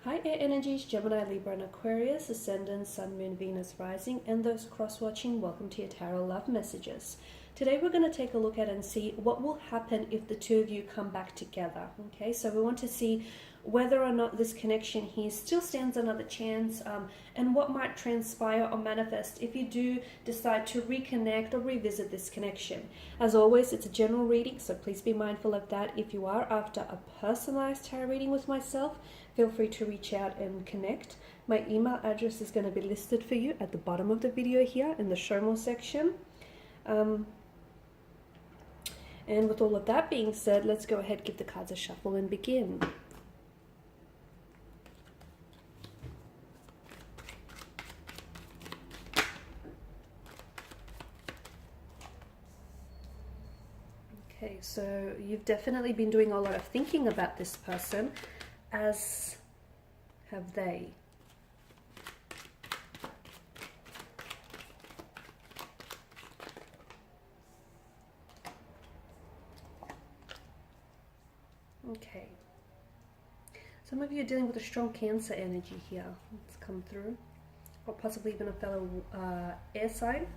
Hi Air Energies, Gemini, Libra and Aquarius, Ascendant, Sun, Moon, Venus, Rising, and those cross-watching, welcome to your Tarot Love Messages. Today we're going to take a look at and see what will happen if the two of you come back together. Okay, so we want to see whether or not this connection here still stands another chance, and what might transpire or manifest if you do decide to reconnect or revisit this connection. As always, it's a general reading, so please be mindful of that. If you are after a personalized tarot reading with myself, feel free to reach out and connect. My email address is going to be listed for you at the bottom of the video here in the show more section. And with all of that being said, let's go ahead, give the cards a shuffle and begin. Okay, so you've definitely been doing a lot of thinking about this person, as have they. Okay. Some of you are dealing with a strong Cancer energy here. It's come through. Or possibly even a fellow air sign.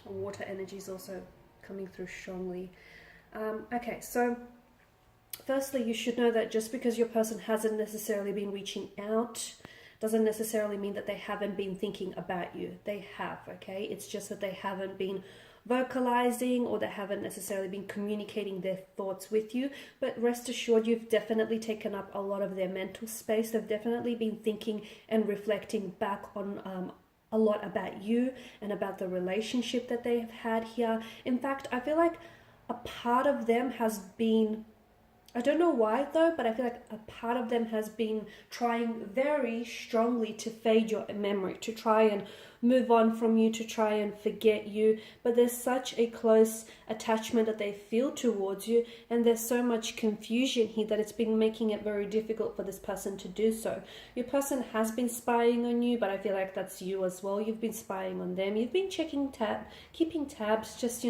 Water energy is also coming through strongly. Okay, so firstly, you should know that just because your person hasn't necessarily been reaching out doesn't necessarily mean that they haven't been thinking about you. They have, okay? It's just that they haven't been vocalizing, or they haven't necessarily been communicating their thoughts with you. But rest assured, you've definitely taken up a lot of their mental space. They've definitely been thinking and reflecting back on a lot about you and about the relationship that they have had here. In fact, I feel like a part of them has been, I don't know why though, but I feel like a part of them has been trying very strongly to fade your memory, to try and move on from you, to try and forget you. But there's such a close attachment that they feel towards you, and there's so much confusion here that it's been making it very difficult for this person to do so. Your person has been spying on you, but I feel like that's you as well. You've been spying on them. You've been keeping tabs, just,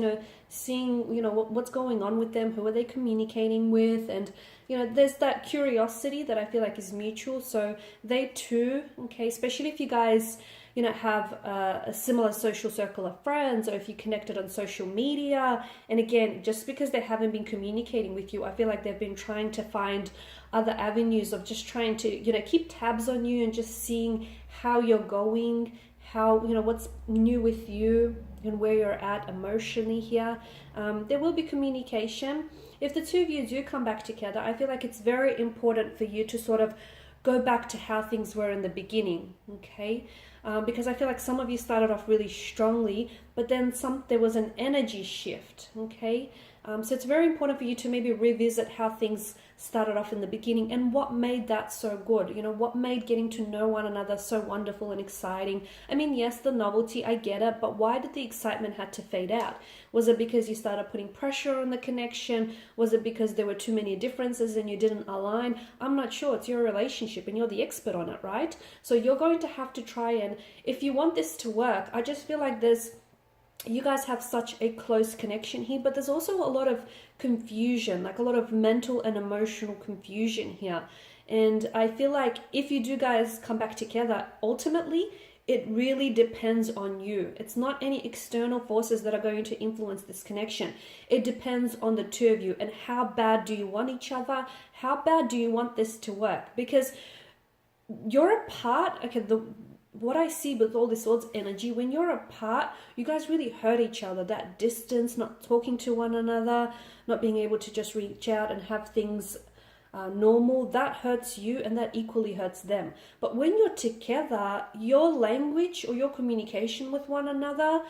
seeing, what's going on with them, who are they communicating with, and there's that curiosity that I feel like is mutual. So they too, okay, especially if you guys have a similar social circle of friends, or if you connected on social media. And again, just because they haven't been communicating with you, I feel like they've been trying to find other avenues of just trying to keep tabs on you and just seeing how you're going, how what's new with you and where you're at emotionally here. There will be communication. If the two of you do come back together, I feel like it's very important for you to sort of go back to how things were in the beginning, okay? Because I feel like some of you started off really strongly, but then there was an energy shift, okay? So it's very important for you to maybe revisit how things started off in the beginning and what made that so good. What made getting to know one another so wonderful and exciting. I mean, yes, the novelty, I get it, but why did the excitement have to fade out? Was it because you started putting pressure on the connection? Was it because there were too many differences and you didn't align? I'm not sure. It's your relationship and you're the expert on it, right? So you're going to have to try, and if you want this to work, I just feel like you guys have such a close connection here, but there's also a lot of confusion, like a lot of mental and emotional confusion here. And I feel like if you do guys come back together, ultimately, it really depends on you. It's not any external forces that are going to influence this connection. It depends on the two of you, and how bad do you want each other? How bad do you want this to work? Because you're apart, okay, what I see with all this Swords energy, when you're apart, you guys really hurt each other. That distance, not talking to one another, not being able to just reach out and have things normal, that hurts you and that equally hurts them. But when you're together, your language or your communication with one another,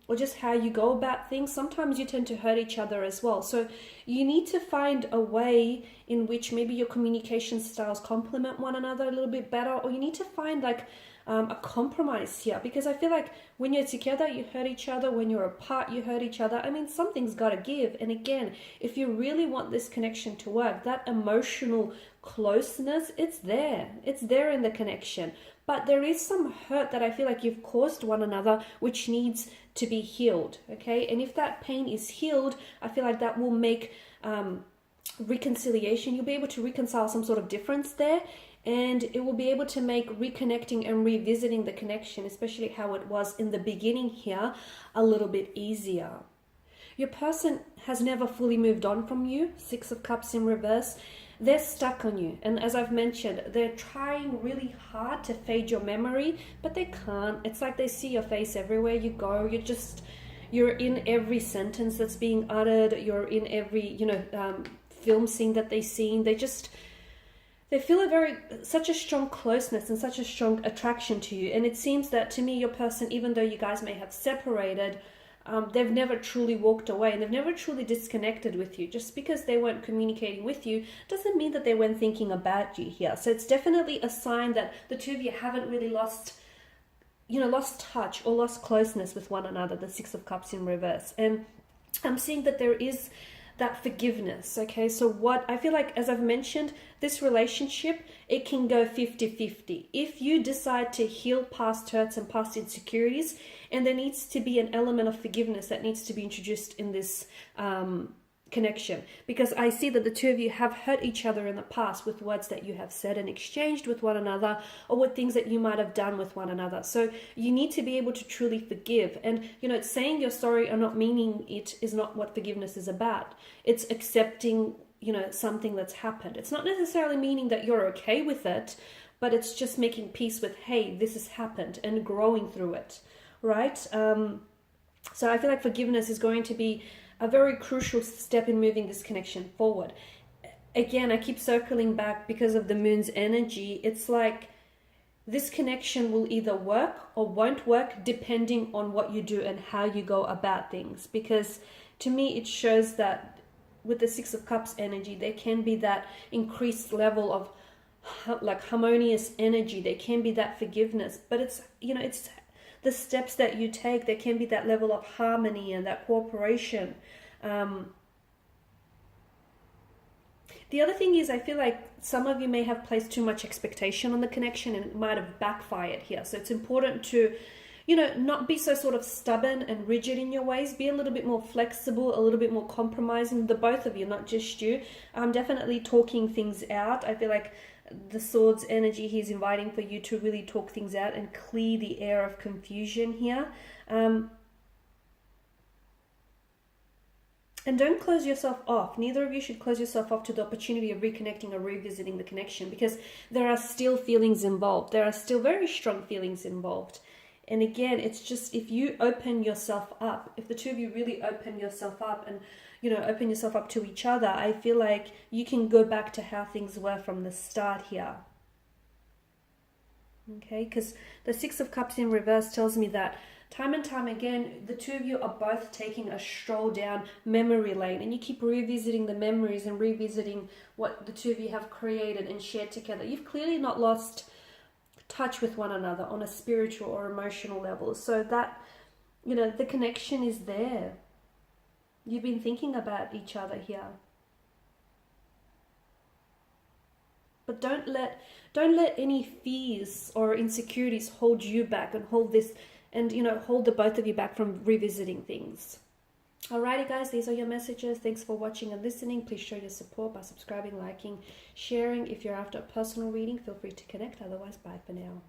or just how you go about things, sometimes you tend to hurt each other as well. So you need to find a way in which maybe your communication styles complement one another a little bit better, or you need to find like a compromise here, because I feel like when you're together, you hurt each other. When you're apart, you hurt each other. I mean, something's got to give. And again, if you really want this connection to work, that emotional closeness, it's there. It's there in the connection. But there is some hurt that I feel like you've caused one another, which needs to be healed, okay? And if that pain is healed, I feel like that will make reconciliation. You'll be able to reconcile some sort of difference there, and it will be able to make reconnecting and revisiting the connection, especially how it was in the beginning here, a little bit easier. Your person has never fully moved on from you. 6 of Cups in reverse. They're stuck on you. And as I've mentioned, they're trying really hard to fade your memory, but they can't. It's like they see your face everywhere you go. You're in every sentence that's being uttered. You're in every, film scene that they've seen. They feel such a strong closeness and such a strong attraction to you. And it seems that, to me, your person, even though you guys may have separated, they've never truly walked away, and they've never truly disconnected with you. Just because they weren't communicating with you doesn't mean that they weren't thinking about you here. So it's definitely a sign that the two of you haven't really lost touch or lost closeness with one another, the 6 of Cups in reverse. And I'm seeing that there is that forgiveness, okay? So what I feel like, as I've mentioned, this relationship, it can go 50-50. If you decide to heal past hurts and past insecurities, and there needs to be an element of forgiveness that needs to be introduced in this connection, because I see that the two of you have hurt each other in the past with words that you have said and exchanged with one another, or with things that you might have done with one another. So you need to be able to truly forgive. And saying you're sorry or not meaning it is not what forgiveness is about. It's accepting something that's happened. It's not necessarily meaning that you're okay with it, but it's just making peace with, hey, this has happened, and growing through it, right? So I feel like forgiveness is going to be a very crucial step in moving this connection forward. Again, I keep circling back because of the moon's energy. It's like this connection will either work or won't work depending on what you do and how you go about things. Because to me, it shows that with the 6 of Cups energy, there can be that increased level of harmonious energy. There can be that forgiveness, but it's the steps that you take. There can be that level of harmony and that cooperation. The other thing is, I feel like some of you may have placed too much expectation on the connection, and it might have backfired here. So it's important to, not be so sort of stubborn and rigid in your ways. Be a little bit more flexible, a little bit more compromising, the both of you, not just you. Definitely talking things out. I feel like the Swords energy, he's inviting for you to really talk things out and clear the air of confusion here. And don't close yourself off. Neither of you should close yourself off to the opportunity of reconnecting or revisiting the connection, because there are still feelings involved. There are still very strong feelings involved. And again, it's just, if you open yourself up, if the two of you really open yourself up and, open yourself up to each other, I feel like you can go back to how things were from the start here. Okay, because the 6 of Cups in reverse tells me that time and time again, the two of you are both taking a stroll down memory lane, and you keep revisiting the memories and revisiting what the two of you have created and shared together. You've clearly not lost touch with one another on a spiritual or emotional level. So that, the connection is there. You've been thinking about each other here. But don't let any fears or insecurities hold you back and hold this, and hold the both of you back from revisiting things. Alrighty guys, these are your messages. Thanks for watching and listening. Please show your support by subscribing, liking, sharing. If you're after a personal reading, feel free to connect. Otherwise, bye for now.